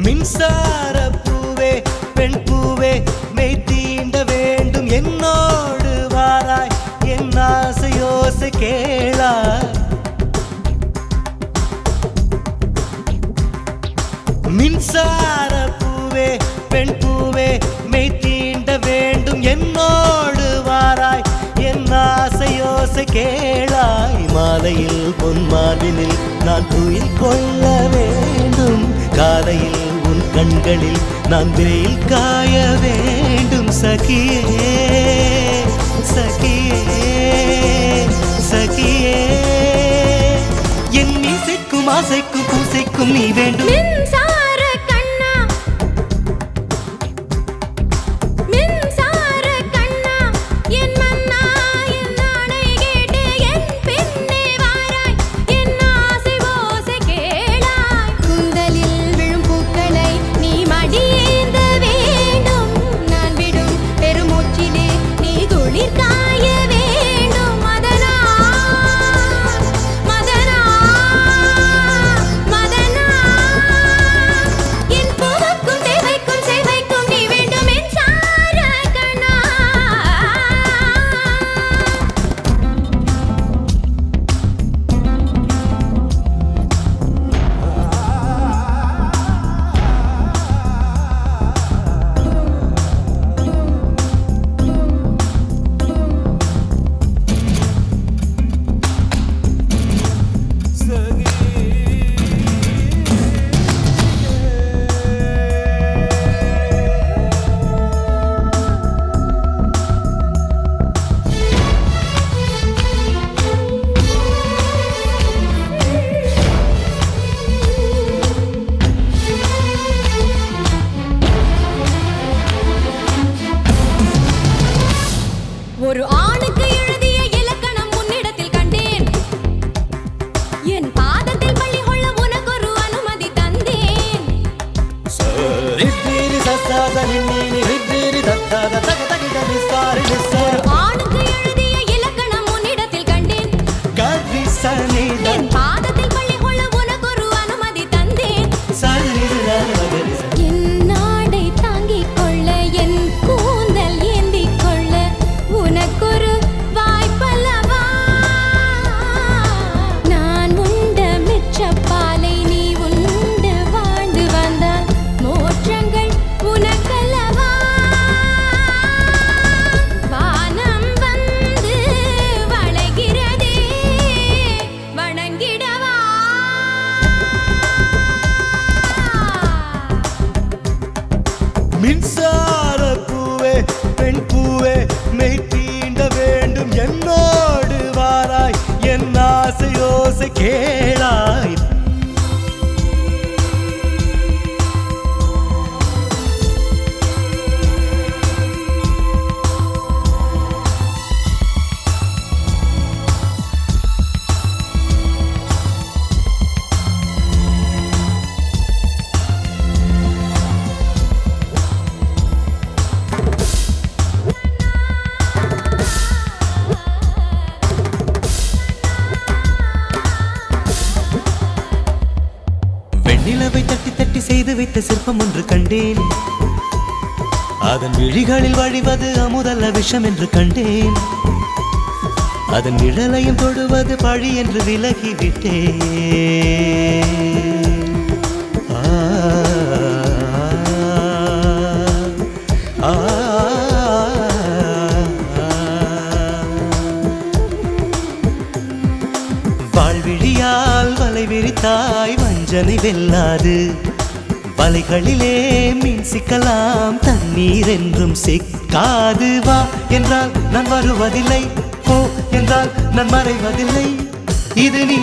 மின்சார பூவே பெண் பூவே மெய் தீண்ட வேண்டும் என்னோடு வாராய் என் ஆசையோசை கேளாய் மின்சார பூவே பெண் பூவே மெய் தீண்ட வேண்டும் என்னோடு வாராய் என் ஆசையோசை கேளாய் மாலையில் பொன்மாலினில் நான் துயில் கொள்ள வேண்டும் காலையில் உன் கண்களில் நான் வெயில் காய வேண்டும் சகியே சகியே சகியே என் இசைக்கும் ஆசைக்கும் பூசைக்கும் நீ வேண்டும் ஒரு ஆணுக்கு எழுதிய இலக்கணம் உன்னிடத்தில் கண்டேன் என் பாதத்தில் பள்ளி கொள்ள உனக்கு ஒரு அனுமதி தந்தேன் ஆணுக்கு எழுதிய இலக்கணம் உன்னிடத்தில் கண்டேன் என் பாதத்தில் பள்ளி கொள்ள உனக்கு ஒரு அனுமதி தந்தேன் என் நாடை தாங்கிக் கொள்ள என் கூந்தல் ஏந்திக் கொள்ள உனக்கொரு வாய்ப்பல்லவா நான் உண்ட மிச்சப்பாலை நீ உண்டு வாழ்ந்து வந்தால் மோற்றங்கள் உனக்கல்லவா வானம் வந்து வளைகிறதே வணங்கிடவா மின்சார பூவே பெண் பூவே மெய் தீண்ட வேண்டும் என்னோடு வாராய் என் ஆசையோசை கேளாய் நிலவை தட்டி தட்டி செய்து வைத்த சிற்பம் ஒன்று கண்டேன் அதன் விழிகளில் வழிவது அமுதல்ல விஷம் என்று கண்டேன் அதன் நிழலையும் தொடுவது பழி என்று விலகிவிட்டேன் வாழ்விழியால் வலை விரித்தாய் வஞ்சனை வெல்லாது வலைகளிலே மீன் சிக்கலாம் தண்ணீர் என்றும் சிக்காது வா என்றால் நான் வருவதில்லை போ என்றால் நான் மறைவதில்லை இது நீ